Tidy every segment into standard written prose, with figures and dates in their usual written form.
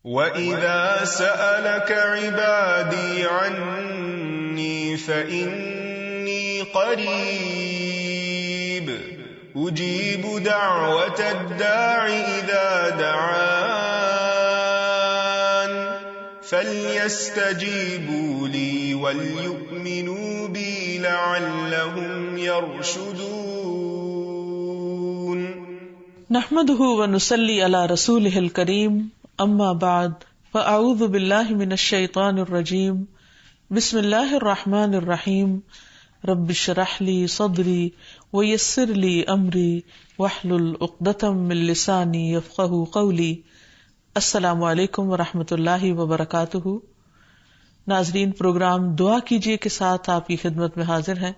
وَإِذَا سَأَلَكَ عِبَادِي عَنِّي فَإِنِّي قَرِيبٌ أُجِيبُ دَعْوَةَ الدَّاعِ إِذَا دَعَانِ فَلْيَسْتَجِيبُوا لِي وَلْيُؤْمِنُوا بِي لَعَلَّهُمْ يَرْشُدُونَ. نحمده ونصلي على رسوله الكريم، اما بعد فاعوذ باللہ من الشیطان الرجیم، بسم اللہ الرحمن الرحیم، رب اشرح لي صدری ویسر لي امری واحلل عقدۃ من لسانی یفقہوا قولی. السلام علیکم ورحمۃ اللہ وبرکاتہ. ناظرین، پروگرام دعا کیجیے کے ساتھ آپ کی خدمت میں حاضر ہیں.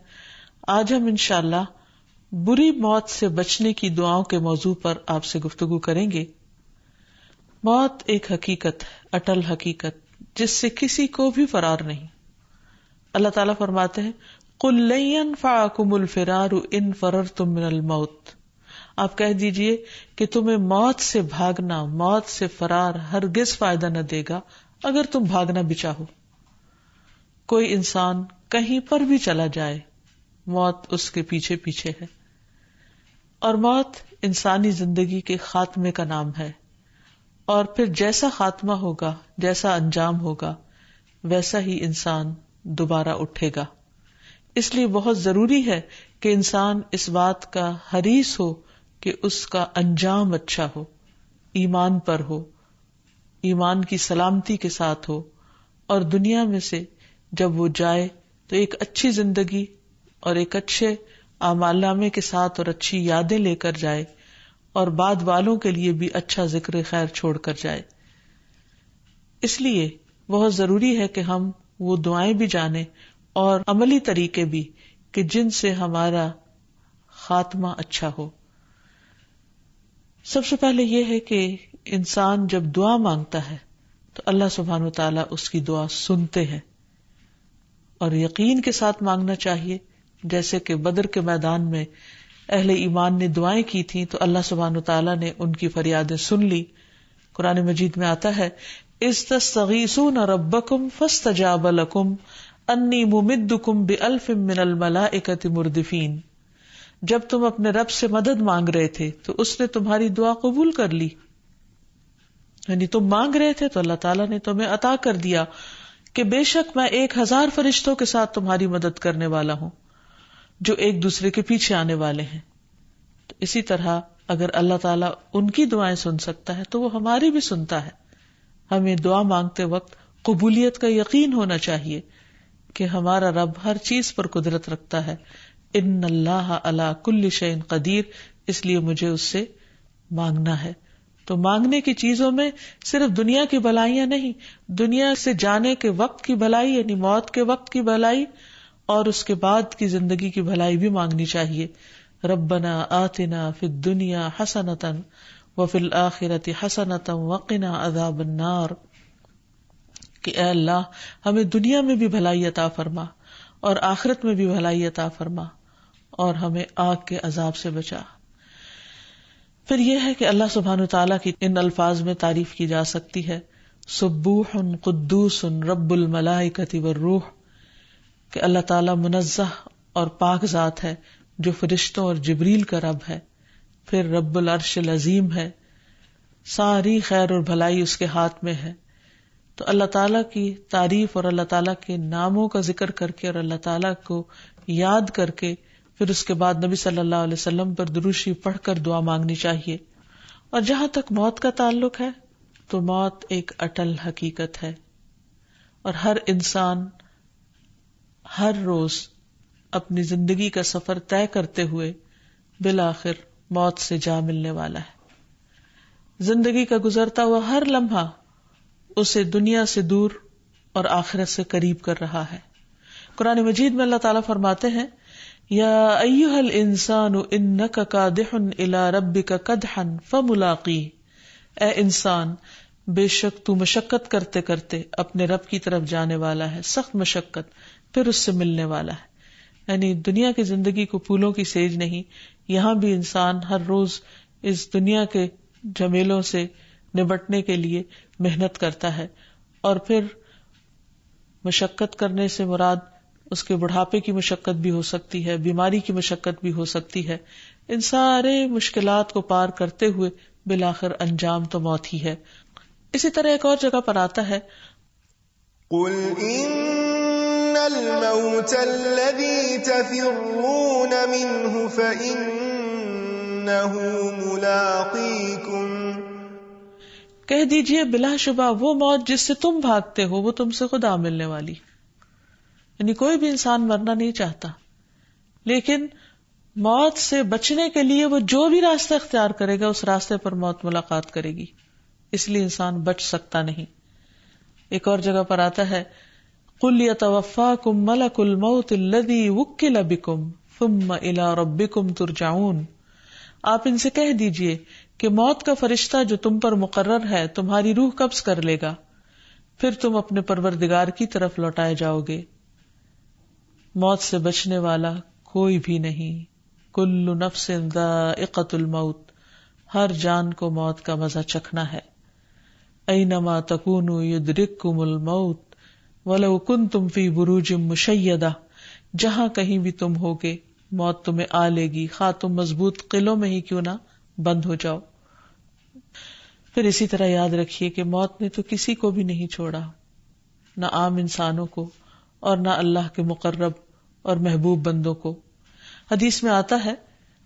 آج ہم انشاءاللہ بری موت سے بچنے کی دعاؤں کے موضوع پر آپ سے گفتگو کریں گے. موت ایک حقیقت ہے، اٹل حقیقت، جس سے کسی کو بھی فرار نہیں. اللہ تعالیٰ فرماتے ہیں قُلْ لَن يَنْفَعَكُمُ الْفِرَارُ إِنْ فَرَرْتُم مِّنَ الْمَوْتِ. آپ کہہ دیجئے کہ تمہیں موت سے بھاگنا، موت سے فرار ہرگز فائدہ نہ دے گا اگر تم بھاگنا بھی چاہو. کوئی انسان کہیں پر بھی چلا جائے، موت اس کے پیچھے پیچھے ہے، اور موت انسانی زندگی کے خاتمے کا نام ہے. اور پھر جیسا خاتمہ ہوگا، جیسا انجام ہوگا، ویسا ہی انسان دوبارہ اٹھے گا. اس لیے بہت ضروری ہے کہ انسان اس بات کا حریص ہو کہ اس کا انجام اچھا ہو، ایمان پر ہو، ایمان کی سلامتی کے ساتھ ہو، اور دنیا میں سے جب وہ جائے تو ایک اچھی زندگی اور ایک اچھے اعمال نامے کے ساتھ اور اچھی یادیں لے کر جائے، اور بعد والوں کے لیے بھی اچھا ذکر خیر چھوڑ کر جائے. اس لیے بہت ضروری ہے کہ ہم وہ دعائیں بھی جانیں اور عملی طریقے بھی کہ جن سے ہمارا خاتمہ اچھا ہو. سب سے پہلے یہ ہے کہ انسان جب دعا مانگتا ہے تو اللہ سبحانہ وتعالی اس کی دعا سنتے ہیں، اور یقین کے ساتھ مانگنا چاہیے. جیسے کہ بدر کے میدان میں اہل ایمان نے دعائیں کی تھیں تو اللہ سبحانہ وتعالیٰ نے ان کی فریادیں سن لی. قرآن مجید میں آتا ہے اذ تستغیثون ربکم فاستجاب لکم انی ممدکم بألف من الملائکۃ مردفین. جب تم اپنے رب سے مدد مانگ رہے تھے تو اس نے تمہاری دعا قبول کر لی، یعنی تم مانگ رہے تھے تو اللہ تعالیٰ نے تمہیں عطا کر دیا کہ بے شک میں 1000 فرشتوں کے ساتھ تمہاری مدد کرنے والا ہوں جو ایک دوسرے کے پیچھے آنے والے ہیں. تو اسی طرح اگر اللہ تعالیٰ ان کی دعائیں سن سکتا ہے تو وہ ہماری بھی سنتا ہے. ہمیں دعا مانگتے وقت قبولیت کا یقین ہونا چاہیے کہ ہمارا رب ہر چیز پر قدرت رکھتا ہے. ان اللہ علی کل شیء قدیر، اس لیے مجھے اس سے مانگنا ہے. تو مانگنے کی چیزوں میں صرف دنیا کی بھلائیاں نہیں، دنیا سے جانے کے وقت کی بھلائی یعنی موت کے وقت کی بھلائی اور اس کے بعد کی زندگی کی بھلائی بھی مانگنی چاہیے. ربنا آتنا فی الدنیا حسنۃ وفی الآخرۃ حسنۃ وقنا عذاب النار، کہ اے اللہ ہمیں دنیا میں بھی بھلائی عطا فرما اور آخرت میں بھی بھلائی عطا فرما اور ہمیں آگ کے عذاب سے بچا. پھر یہ ہے کہ اللہ سبحانہ وتعالیٰ کی ان الفاظ میں تعریف کی جا سکتی ہے سبوح قدوس رب الملائکۃ والروح، کہ اللہ تعالیٰ منزہ اور پاک ذات ہے جو فرشتوں اور جبریل کا رب ہے. پھر رب العرش العظیم ہے، ساری خیر اور بھلائی اس کے ہاتھ میں ہے. تو اللہ تعالیٰ کی تعریف اور اللہ تعالیٰ کے ناموں کا ذکر کر کے اور اللہ تعالیٰ کو یاد کر کے پھر اس کے بعد نبی صلی اللہ علیہ وسلم پر درود شریف پڑھ کر دعا مانگنی چاہیے. اور جہاں تک موت کا تعلق ہے تو موت ایک اٹل حقیقت ہے، اور ہر انسان ہر روز اپنی زندگی کا سفر طے کرتے ہوئے بالآخر موت سے جا ملنے والا ہے. زندگی کا گزرتا ہوا ہر لمحہ اسے دنیا سے دور اور آخرت سے قریب کر رہا ہے. قرآن مجید میں اللہ تعالیٰ فرماتے ہیں یا ایھا الانسان انک کادح الی ربک کدحا فملاقیہ، اے انسان بے شک تو مشقت کرتے کرتے اپنے رب کی طرف جانے والا ہے، سخت مشقت، پھر اس سے ملنے والا ہے. یعنی دنیا کی زندگی کو پھولوں کی سیج نہیں، یہاں بھی انسان ہر روز اس دنیا کے جھمیلوں سے نبٹنے کے لیے محنت کرتا ہے. اور پھر مشقت کرنے سے مراد اس کے بڑھاپے کی مشقت بھی ہو سکتی ہے، بیماری کی مشقت بھی ہو سکتی ہے. ان سارے مشکلات کو پار کرتے ہوئے بالآخر انجام تو موت ہی ہے. اسی طرح ایک اور جگہ پر آتا ہے قل ان الموت الذي تفرون منه فإنه ملاقيكم، کہہ دیجئے بلا شبہ وہ موت جس سے تم بھاگتے ہو وہ تم سے خود آ ملنے والی. یعنی کوئی بھی انسان مرنا نہیں چاہتا، لیکن موت سے بچنے کے لیے وہ جو بھی راستہ اختیار کرے گا اس راستے پر موت ملاقات کرے گی، اس لیے انسان بچ سکتا نہیں. ایک اور جگہ پر آتا ہے قُلْ يَتَوَفَّاكُمْ مَلَكُ الْمَوْتِ الَّذِي وُكِّلَ بِكُمْ ثُمَّ إِلَىٰ رَبِّكُمْ تُرْجَعُونَ. آپ ان سے کہہ دیجئے کہ موت کا فرشتہ جو تم پر مقرر ہے تمہاری روح قبض کر لے گا، پھر تم اپنے پروردگار کی طرف لوٹائے جاؤ گے. موت سے بچنے والا کوئی بھی نہیں. کل نفس ذائقۃ الموت، ہر جان کو موت کا مزہ چکھنا ہے. اینما تکونوا یدرککم الموت ولو کنتم فی بروج مشیدہ، جہاں کہیں بھی تم ہوگے موت تمہیں آ لے گی، خواہ تم مضبوط قلعوں میں ہی کیوں نہ بند ہو جاؤ. پھر اسی طرح یاد رکھیے کہ موت نے تو کسی کو بھی نہیں چھوڑا، نہ عام انسانوں کو اور نہ اللہ کے مقرب اور محبوب بندوں کو. حدیث میں آتا ہے،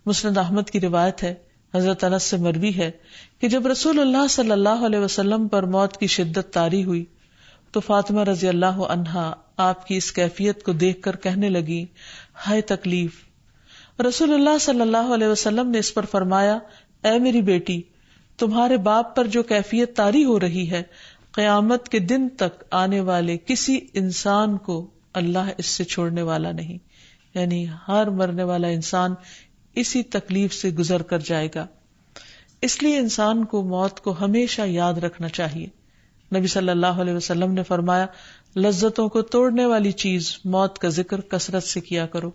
مسند احمد کی روایت ہے، حضرت انس سے مروی ہے کہ جب رسول اللہ صلی اللہ علیہ وسلم پر موت کی شدت طاری ہوئی تو فاطمہ رضی اللہ عنہا آپ کی اس کیفیت کو دیکھ کر کہنے لگی، ہائے تکلیف. رسول اللہ صلی اللہ علیہ وسلم نے اس پر فرمایا، اے میری بیٹی، تمہارے باپ پر جو کیفیت طاری ہو رہی ہے، قیامت کے دن تک آنے والے کسی انسان کو اللہ اس سے چھوڑنے والا نہیں. یعنی ہر مرنے والا انسان اسی تکلیف سے گزر کر جائے گا. اس لیے انسان کو موت کو ہمیشہ یاد رکھنا چاہیے. نبی صلی اللہ علیہ وسلم نے فرمایا، لذتوں کو توڑنے والی چیز موت کا ذکر کثرت سے کیا کرو،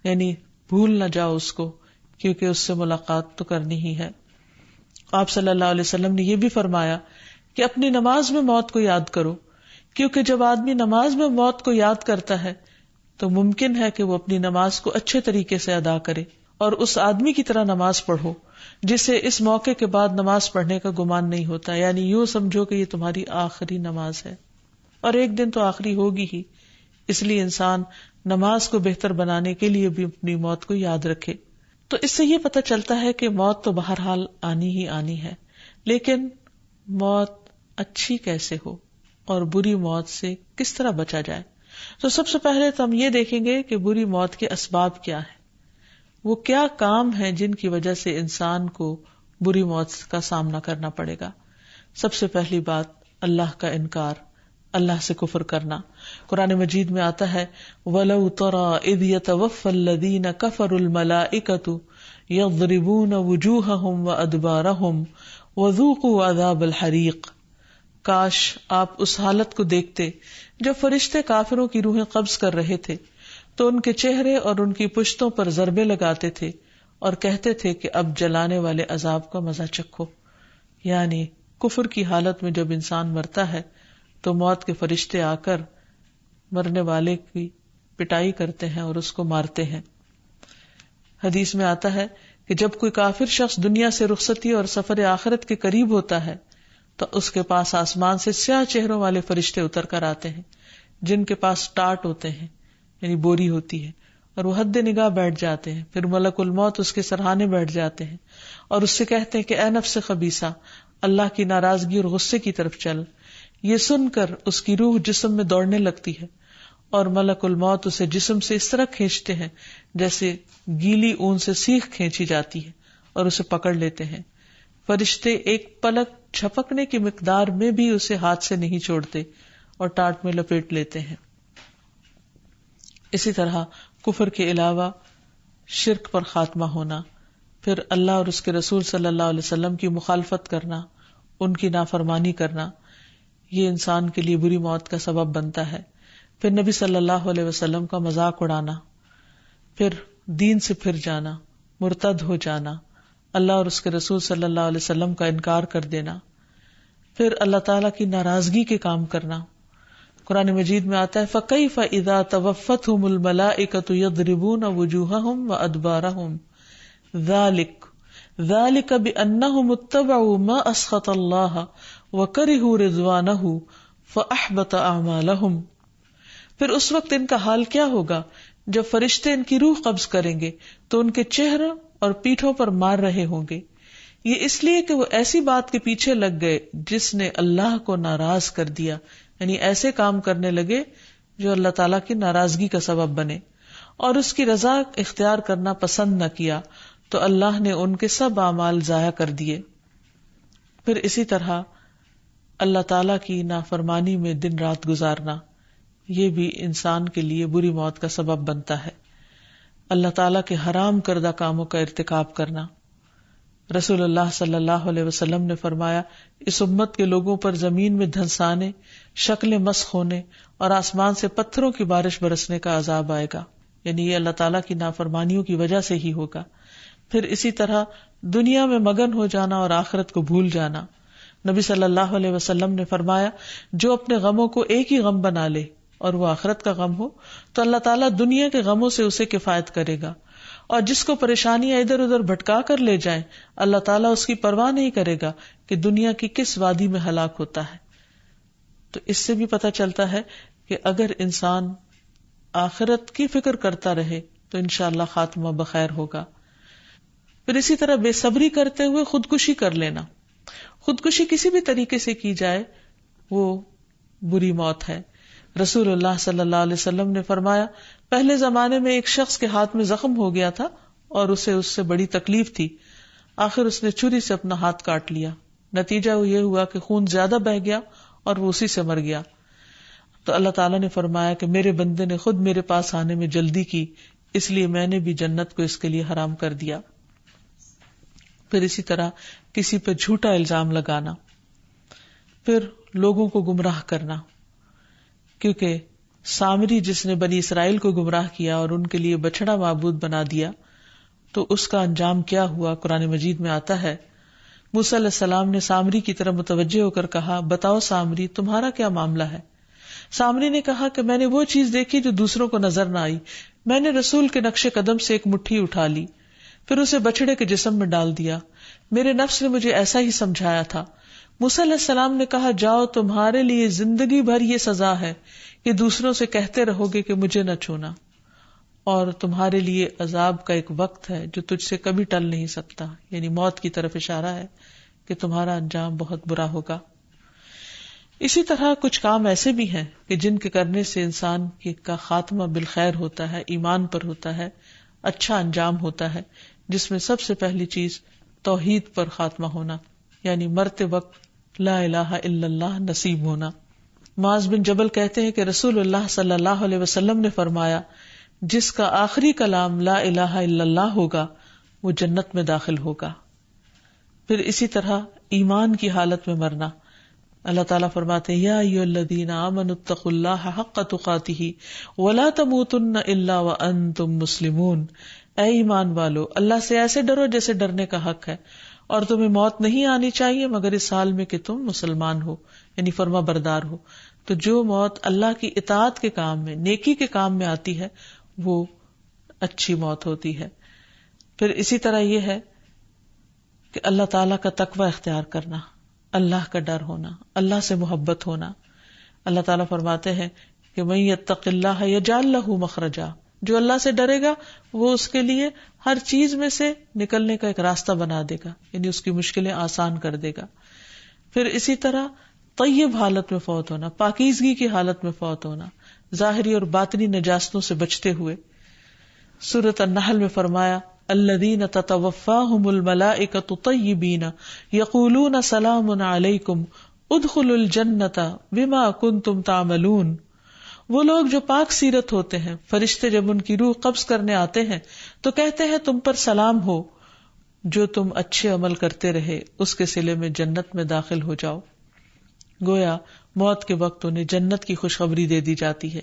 یعنی بھول نہ جاؤ اس کو، کیونکہ اس سے ملاقات تو کرنی ہی ہے. آپ صلی اللہ علیہ وسلم نے یہ بھی فرمایا کہ اپنی نماز میں موت کو یاد کرو، کیونکہ جب آدمی نماز میں موت کو یاد کرتا ہے تو ممکن ہے کہ وہ اپنی نماز کو اچھے طریقے سے ادا کرے اور اس آدمی کی طرح نماز پڑھو جسے اس موقع کے بعد نماز پڑھنے کا گمان نہیں ہوتا. یعنی یوں سمجھو کہ یہ تمہاری آخری نماز ہے، اور ایک دن تو آخری ہوگی ہی. اس لیے انسان نماز کو بہتر بنانے کے لیے بھی اپنی موت کو یاد رکھے. تو اس سے یہ پتہ چلتا ہے کہ موت تو بہرحال آنی ہی آنی ہے، لیکن موت اچھی کیسے ہو اور بری موت سے کس طرح بچا جائے. تو سب سے پہلے تو ہم یہ دیکھیں گے کہ بری موت کے اسباب کیا ہیں، وہ کیا کام ہیں جن کی وجہ سے انسان کو بری موت کا سامنا کرنا پڑے گا. سب سے پہلی بات اللہ کا انکار، اللہ سے کفر کرنا. قرآن مجید میں آتا ہے، وَلَوْ تَرَىٰ إِذْ يَتَوَفَّى الَّذِينَ كَفَرُوا الْمَلَائِكَةُ يَضْرِبُونَ وُجُوهَهُمْ وَأَدْبَارَهُمْ وَذُوقُوا عَذَابَ الْحَرِيقِ. کاش آپ اس حالت کو دیکھتے جب فرشتے کافروں کی روحیں قبض کر رہے تھے تو ان کے چہرے اور ان کی پشتوں پر ضربے لگاتے تھے اور کہتے تھے کہ اب جلانے والے عذاب کا مزہ چکھو. یعنی کفر کی حالت میں جب انسان مرتا ہے تو موت کے فرشتے آ کر مرنے والے کی پٹائی کرتے ہیں اور اس کو مارتے ہیں. حدیث میں آتا ہے کہ جب کوئی کافر شخص دنیا سے رخصتی اور سفر آخرت کے قریب ہوتا ہے تو اس کے پاس آسمان سے سیاہ چہروں والے فرشتے اتر کر آتے ہیں جن کے پاس ٹاٹ ہوتے ہیں، یعنی بوری ہوتی ہے، اور وہ حد نگاہ بیٹھ جاتے ہیں. پھر ملک الموت اس کے سرہانے بیٹھ جاتے ہیں اور اس سے کہتے ہیں کہ اے نفس خبیثہ، اللہ کی ناراضگی اور غصے کی طرف چل. یہ سن کر اس کی روح جسم میں دوڑنے لگتی ہے اور ملک الموت اسے جسم سے اس طرح کھینچتے ہیں جیسے گیلی اون سے سیخ کھینچی جاتی ہے اور اسے پکڑ لیتے ہیں. فرشتے ایک پلک جھپکنے کی مقدار میں بھی اسے ہاتھ سے نہیں چھوڑتے اور ٹاٹ میں لپیٹ لیتے ہیں. اسی طرح کفر کے علاوہ شرک پر خاتمہ ہونا، پھر اللہ اور اس کے رسول صلی اللہ علیہ وسلم کی مخالفت کرنا، ان کی نافرمانی کرنا، یہ انسان کے لیے بری موت کا سبب بنتا ہے. پھر نبی صلی اللہ علیہ وسلم کا مذاق اڑانا، پھر دین سے پھر جانا، مرتد ہو جانا، اللہ اور اس کے رسول صلی اللہ علیہ وسلم کا انکار کر دینا، پھر اللہ تعالیٰ کی ناراضگی کے کام کرنا. قرآن مجید میں آتا ہے فَكَيْفَ إِذَا تَوَفَّتْهُمُ الْمَلَائِكَةُ يَضْرِبُونَ وُجُوهَهُمْ وَأَدْبَارَهُمْ ذَلِكَ بِأَنَّهُمُ اتَّبَعُوا مَا أَسْخَطَ اللَّهَ وَكَرِهُوا رِضْوَانَهُ فَأَحْبَطَ أَعْمَالَهُمْ. پھر اس وقت ان کا حال کیا ہوگا جب فرشتے ان کی روح قبض کریں گے تو ان کے چہروں اور پیٹھوں پر مار رہے ہوں گے. یہ اس لیے کہ وہ ایسی بات کے پیچھے لگ گئے جس نے اللہ کو ناراض کر دیا، یعنی ایسے کام کرنے لگے جو اللہ تعالیٰ کی ناراضگی کا سبب بنے، اور اس کی رضا اختیار کرنا پسند نہ کیا تو اللہ نے ان کے سب اعمال ضائع کر دیے. پھر اسی طرح اللہ تعالیٰ کی نافرمانی میں دن رات گزارنا، یہ بھی انسان کے لیے بری موت کا سبب بنتا ہے. اللہ تعالیٰ کے حرام کردہ کاموں کا ارتکاب کرنا. رسول اللہ صلی اللہ علیہ وسلم نے فرمایا اس امت کے لوگوں پر زمین میں دھنسانے، شکلیں مسخ ہونے اور آسمان سے پتھروں کی بارش برسنے کا عذاب آئے گا، یعنی یہ اللہ تعالیٰ کی نافرمانیوں کی وجہ سے ہی ہوگا. پھر اسی طرح دنیا میں مگن ہو جانا اور آخرت کو بھول جانا. نبی صلی اللہ علیہ وسلم نے فرمایا جو اپنے غموں کو ایک ہی غم بنا لے اور وہ آخرت کا غم ہو تو اللہ تعالیٰ دنیا کے غموں سے اسے کفایت کرے گا، اور جس کو پریشانیاں ادھر ادھر بھٹکا کر لے جائیں اللہ تعالیٰ اس کی پرواہ نہیں کرے گا کہ دنیا کی کس وادی میں ہلاک ہوتا ہے. تو اس سے بھی پتہ چلتا ہے کہ اگر انسان آخرت کی فکر کرتا رہے تو انشاءاللہ خاتمہ بخیر ہوگا. پھر اسی طرح بے صبری کرتے ہوئے خودکشی کر لینا. خودکشی کسی بھی طریقے سے کی جائے وہ بری موت ہے. رسول اللہ صلی اللہ علیہ وسلم نے فرمایا پہلے زمانے میں ایک شخص کے ہاتھ میں زخم ہو گیا تھا اور اسے اس سے بڑی تکلیف تھی، آخر اس نے چھری سے اپنا ہاتھ کاٹ لیا. نتیجہ یہ ہوا کہ خون زیادہ بہہ گیا اور وہ اسی سے مر گیا. تو اللہ تعالیٰ نے فرمایا کہ میرے بندے نے خود میرے پاس آنے میں جلدی کی، اس لیے میں نے بھی جنت کو اس کے لیے حرام کر دیا. پھر اسی طرح کسی پہ جھوٹا الزام لگانا. پھر لوگوں کو گمراہ کرنا، کیونکہ سامری جس نے بنی اسرائیل کو گمراہ کیا اور ان کے لیے بچڑا معبود بنا دیا تو اس کا انجام کیا ہوا قرآن مجید میں آتا ہے. موسیٰ علیہ السلام نے سامری کی طرف متوجہ ہو کر کہا بتاؤ سامری تمہارا کیا معاملہ ہے؟ سامری نے کہا کہ میں نے وہ چیز دیکھی جو دوسروں کو نظر نہ آئی، میں نے رسول کے نقش قدم سے ایک مٹھی اٹھا لی، پھر اسے بچڑے کے جسم میں ڈال دیا، میرے نفس نے مجھے ایسا ہی سمجھایا تھا. موسیٰ علیہ السلام نے کہا جاؤ تمہارے لیے زندگی بھر یہ سزا ہے کہ دوسروں سے کہتے رہو گے کہ مجھے نہ چھونا، اور تمہارے لیے عذاب کا ایک وقت ہے جو تجھ سے کبھی ٹل نہیں سکتا، یعنی موت کی طرف اشارہ ہے کہ تمہارا انجام بہت برا ہوگا. اسی طرح کچھ کام ایسے بھی ہیں کہ جن کے کرنے سے انسان کا خاتمہ بالخیر ہوتا ہے، ایمان پر ہوتا ہے، اچھا انجام ہوتا ہے، جس میں سب سے پہلی چیز توحید پر خاتمہ ہونا، یعنی مرتے وقت لا الہ الا اللہ نصیب ہونا. معاذ بن جبل کہتے ہیں کہ رسول اللہ صلی اللہ علیہ وسلم نے فرمایا جس کا آخری کلام لا الہ الا اللہ ہوگا وہ جنت میں داخل ہوگا. پھر اسی طرح ایمان کی حالت میں مرنا. اللہ تعالیٰ فرماتے ہیں یا ایھا الذین آمنوا اتقوا اللہ حق تقاتہ ولا تموتن الا وانتم مسلمون. اے ایمان والو اللہ سے ایسے ڈرو جیسے ڈرنے کا حق ہے، اور تمہیں موت نہیں آنی چاہیے مگر اس حال میں کہ تم مسلمان ہو، یعنی فرما بردار ہو. تو جو موت اللہ کی اطاعت کے کام میں، نیکی کے کام میں آتی ہے وہ اچھی موت ہوتی ہے. پھر اسی طرح یہ ہے کہ اللہ تعالیٰ کا تقوی اختیار کرنا، اللہ کا ڈر ہونا، اللہ سے محبت ہونا. اللہ تعالیٰ فرماتے ہیں کہ من یتق اللہ یجعل لہ مخرجا، جو اللہ سے ڈرے گا وہ اس کے لیے ہر چیز میں سے نکلنے کا ایک راستہ بنا دے گا، یعنی اس کی مشکلیں آسان کر دے گا. پھر اسی طرح طیب حالت میں فوت ہونا، پاکیزگی کی حالت میں فوت ہونا، ظاہری اور باطنی نجاستوں سے بچتے ہوئے. سورۃ النحل میں فرمایا الذین تتوفاہم الملائکۃ طیبین یقولون سلام علیکم ادخلوا الجنۃ بما کنتم تعملون. وہ لوگ جو پاک سیرت ہوتے ہیں، فرشتے جب ان کی روح قبض کرنے آتے ہیں تو کہتے ہیں تم پر سلام ہو، جو تم اچھے عمل کرتے رہے اس کے صلے میں جنت میں داخل ہو جاؤ. گویا موت کے وقت انہیں جنت کی خوشخبری دے دی جاتی ہے.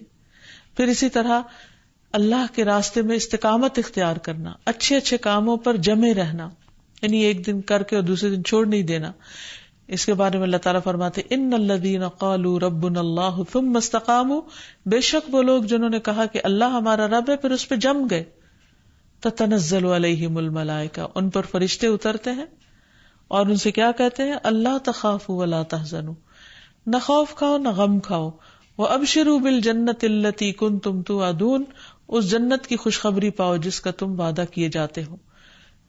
پھر اسی طرح اللہ کے راستے میں استقامت اختیار کرنا، اچھے اچھے کاموں پر جمے رہنا، یعنی ایک دن کر کے اور دوسرے دن چھوڑ نہیں دینا. اس کے بارے میں اللہ تعالیٰ فرماتے ان الذین قالوا ربنا اللہ ثم استقاموا، بے شک وہ لوگ جنہوں نے کہا کہ اللہ ہمارا رب ہے پھر اس پہ جم گئے، تتنزل علیہم الملائکہ، ان پر فرشتے اترتے ہیں اور ان سے کیا کہتے ہیں، اللہ تخافوا ولا تحزنوا، نہ خوف کھاؤ نہ غم کھاؤ، وابشروا بالجنۃ التی کنتم توعدون، اس جنت کی خوشخبری پاؤ جس کا تم وعدہ کیے جاتے ہو،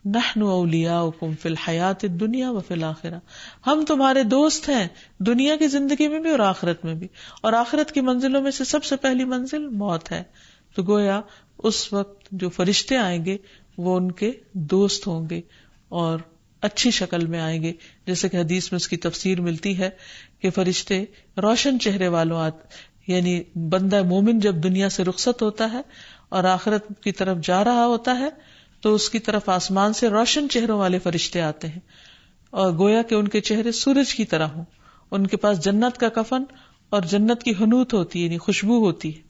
نحن اولیاؤکم فی الحیات الدنیا وفی الآخرہ، ہم تمہارے دوست ہیں دنیا کی زندگی میں بھی اور آخرت میں بھی، اور آخرت کی منزلوں میں سے سب سے پہلی منزل موت ہے۔ تو گویا اس وقت جو فرشتے آئیں گے وہ ان کے دوست ہوں گے اور اچھی شکل میں آئیں گے، جیسے کہ حدیث میں اس کی تفسیر ملتی ہے کہ فرشتے روشن چہرے والوں یعنی بندہ مومن جب دنیا سے رخصت ہوتا ہے اور آخرت کی طرف جا رہا ہوتا ہے تو اس کی طرف آسمان سے روشن چہروں والے فرشتے آتے ہیں، اور گویا کہ ان کے چہرے سورج کی طرح ہوں، ان کے پاس جنت کا کفن اور جنت کی حنوط ہوتی ہے یعنی خوشبو ہوتی ہے،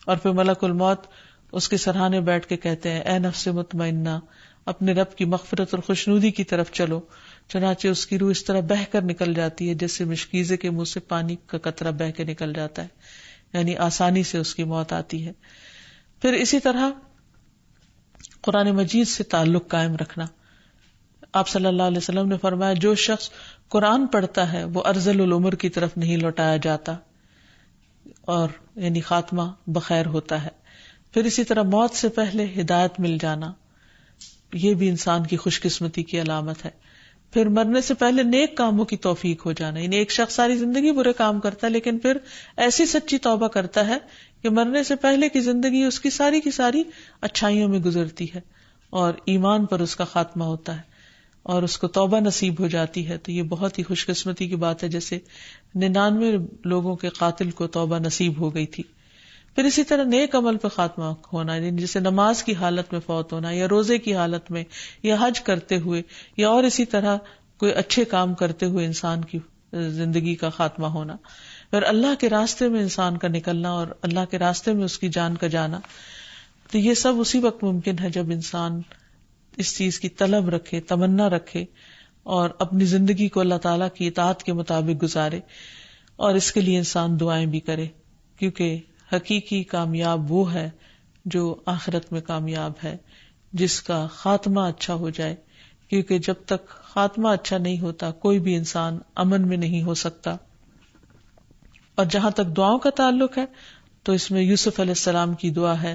اور پھر ملک الموت اس کے سرہانے بیٹھ کے کہتے ہیں اے نفس مطمئنہ، اپنے رب کی مغفرت اور خوشنودی کی طرف چلو، چنانچہ اس کی روح اس طرح بہہ کر نکل جاتی ہے جیسے مشکیزے کے منہ سے پانی کا قطرہ بہہ کے نکل جاتا ہے، یعنی آسانی سے اس کی موت آتی ہے۔ پھر اسی طرح قرآن مجید سے تعلق قائم رکھنا، آپ صلی اللہ علیہ وسلم نے فرمایا جو شخص قرآن پڑھتا ہے وہ ارذل العمر کی طرف نہیں لوٹایا جاتا، اور یعنی خاتمہ بخیر ہوتا ہے۔ پھر اسی طرح موت سے پہلے ہدایت مل جانا، یہ بھی انسان کی خوش قسمتی کی علامت ہے۔ پھر مرنے سے پہلے نیک کاموں کی توفیق ہو جانا، یعنی ایک شخص ساری زندگی برے کام کرتا ہے لیکن پھر ایسی سچی توبہ کرتا ہے کہ مرنے سے پہلے کی زندگی اس کی ساری اچھائیوں میں گزرتی ہے اور ایمان پر اس کا خاتمہ ہوتا ہے اور اس کو توبہ نصیب ہو جاتی ہے، تو یہ بہت ہی خوش قسمتی کی بات ہے، جیسے 99 لوگوں کے قاتل کو توبہ نصیب ہو گئی تھی۔ پھر اسی طرح نیک عمل پہ خاتمہ ہونا، یعنی جیسے نماز کی حالت میں فوت ہونا یا روزے کی حالت میں یا حج کرتے ہوئے یا اور اسی طرح کوئی اچھے کام کرتے ہوئے انسان کی زندگی کا خاتمہ ہونا۔ پھر اللہ کے راستے میں انسان کا نکلنا اور اللہ کے راستے میں اس کی جان کا جانا، تو یہ سب اسی وقت ممکن ہے جب انسان اس چیز کی طلب رکھے، تمنا رکھے اور اپنی زندگی کو اللہ تعالیٰ کی اطاعت کے مطابق گزارے، اور اس کے لیے انسان دعائیں بھی کرے، کیونکہ حقیقی کامیاب وہ ہے جو آخرت میں کامیاب ہے، جس کا خاتمہ اچھا ہو جائے، کیونکہ جب تک خاتمہ اچھا نہیں ہوتا کوئی بھی انسان امن میں نہیں ہو سکتا۔ اور جہاں تک دعاؤں کا تعلق ہے تو اس میں یوسف علیہ السلام کی دعا ہے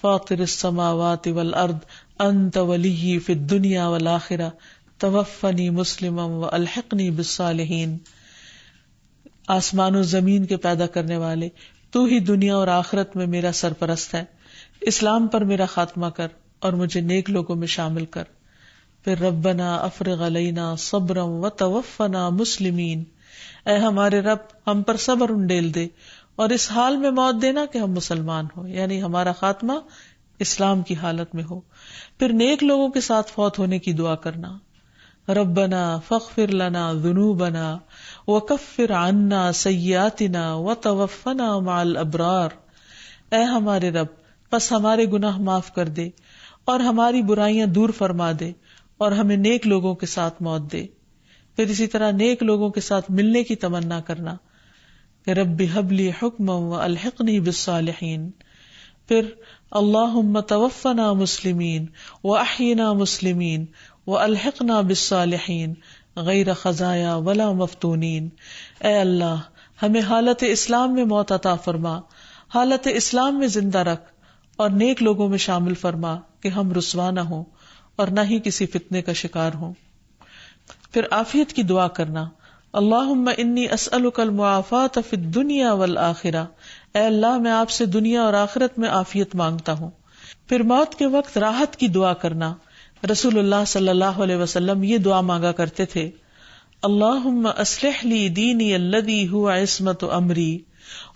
فاطر السماوات والارض انت ولی فی الدنیا والآخرہ توفنی مسلما والحقنی بالصالحین، آسمان و زمین کے پیدا کرنے والے، تو ہی دنیا اور آخرت میں میرا سرپرست ہے، اسلام پر میرا خاتمہ کر اور مجھے نیک لوگوں میں شامل کر۔ پھر ربنا افرغ علینا صبرا وتوفنا مسلمین، اے ہمارے رب ہم پر صبر انڈیل دے اور اس حال میں موت دینا کہ ہم مسلمان ہوں، یعنی ہمارا خاتمہ اسلام کی حالت میں ہو۔ پھر نیک لوگوں کے ساتھ فوت ہونے کی دعا کرنا، ربنا فاغفر لنا ذنوبنا وکفر عنا سیئاتنا وتوفنا مع الابرار، اے ہمارے رب پس ہمارے گناہ معاف کر دے اور ہماری برائیاں دور فرما دے اور ہمیں نیک لوگوں کے ساتھ موت دے۔ پھر اسی طرح نیک لوگوں کے ساتھ ملنے کی تمنا کرنا کہ رب ہب لی حکما والحقنی بالصالحین۔ پھر اللہم توفنا مسلمین واحینا مسلمین والحقنا بالصالحین غیر خزایا ولا مفتونین، اے اللہ ہمیں حالت اسلام میں موت عطا فرما، حالت اسلام میں زندہ رکھ اور نیک لوگوں میں شامل فرما کہ ہم رسوا نہ ہوں اور نہ ہی کسی فتنے کا شکار ہوں۔ پھر عافیت کی دعا کرنا، اللہم انی اسألک المعافاة فی الدنیا والآخرہ، اے اللہ میں آپ سے دنیا اور آخرت میں عافیت مانگتا ہوں۔ پھر موت کے وقت راحت کی دعا کرنا، رسول اللہ صلی اللہ علیہ وسلم یہ دعا مانگا کرتے تھے، اللہم اصلح لی دینی الذی هو عصمت امری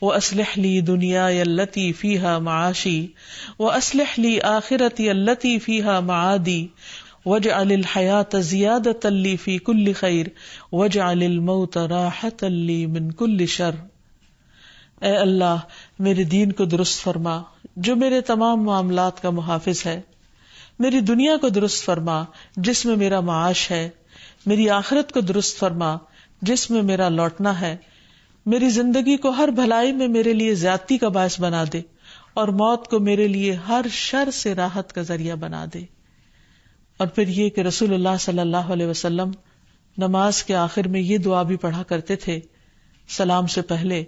واصلح لی دنیای التی فیہا معاشی واصلح لی آخرتی التی فیہا معادی واجعل الحیات زیادۃ لی فی کل خیر واجعل الموت راحۃ لی من کل شر۔ اے اللہ میرے دین کو درست فرما جو میرے تمام معاملات کا محافظ ہے، میری دنیا کو درست فرما جس میں میرا معاش ہے، میری آخرت کو درست فرما جس میں میرا لوٹنا ہے، میری زندگی کو ہر بھلائی میں میرے لیے زیادتی کا باعث بنا دے، اور موت کو میرے لیے ہر شر سے راحت کا ذریعہ بنا دے۔ اور پھر یہ کہ رسول اللہ صلی اللہ علیہ وسلم نماز کے آخر میں یہ دعا بھی پڑھا کرتے تھے سلام سے پہلے،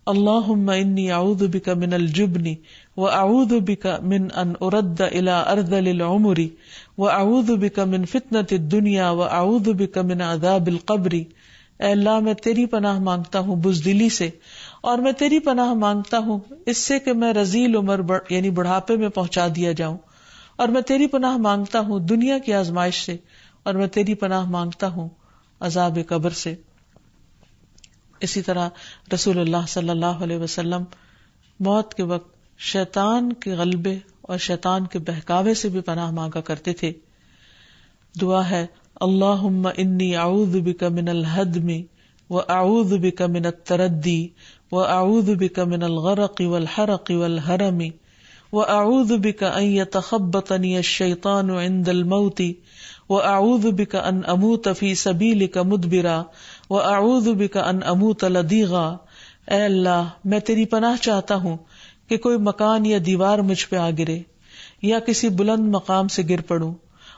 اللہم انی اعوذ بک من الجبن واعوذ بک من ان ارد الی ارذل العمر واعوذ بک من فتنۃ الدنیا واعوذ بک من عذاب القبر۔ اے اللہ میں تیری پناہ مانگتا ہوں بزدلی سے، اور میں تیری پناہ مانگتا ہوں اس سے کہ میں رذیل عمر یعنی بڑھاپے میں پہنچا دیا جاؤں، اور میں تیری پناہ مانگتا ہوں دنیا کی آزمائش سے، اور میں تیری پناہ مانگتا ہوں عذاب قبر سے۔ اسی طرح رسول اللہ صلی اللہ علیہ وسلم موت کے وقت شیطان کے غلبے اور شیطان کے بہکاوے سے بھی پناہ مانگا کرتے تھے۔ دعا ہے، اللہم انی اعوذ بک من الہدم واعوذ بک من التردی واعوذ بک من الغرق والحرق والہرم واعوذ بک ان یتخبطنی الشیطان عند الموت واعوذ بک ان اموت فی سبیلک مدبرا واعوذ بک ان اموت لدیغا۔ اے اللہ میں تیری پناہ چاہتا ہوں کہ کوئی مکان یا دیوار مجھ پہ آ گرے یا کسی بلند مقام سے گر پڑوں،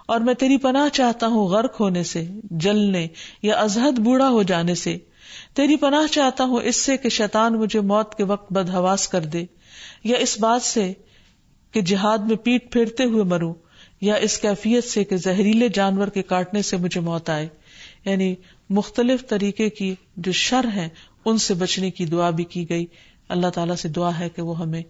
اور میں تیری پناہ چاہتا ہوں غرق ہونے سے، جلنے یا ازحد بوڑھا ہو جانے سے۔ تیری پناہ چاہتا ہوں اس سے کہ شیطان مجھے موت کے وقت بدحواس کر دے، یا اس بات سے کہ جہاد میں پیٹ پھیرتے ہوئے مروں، یا اس کیفیت سے کہ زہریلے جانور کے کاٹنے سے مجھے موت آئے۔ یعنی مختلف طریقے کی جو شر ہیں ان سے بچنے کی دعا بھی کی گئی۔ اللہ تعالیٰ سے دعا ہے کہ وہ ہمیں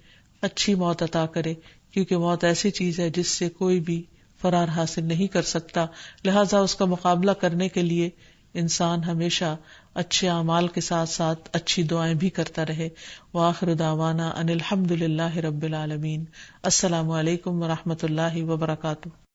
اچھی موت عطا کرے، کیونکہ موت ایسی چیز ہے جس سے کوئی بھی فرار حاصل نہیں کر سکتا، لہذا اس کا مقابلہ کرنے کے لیے انسان ہمیشہ اچھے اعمال کے ساتھ ساتھ اچھی دعائیں بھی کرتا رہے۔ وآخر دعوانا ان الحمد للہ رب العالمین۔ السلام علیکم ورحمۃ اللہ وبرکاتہ۔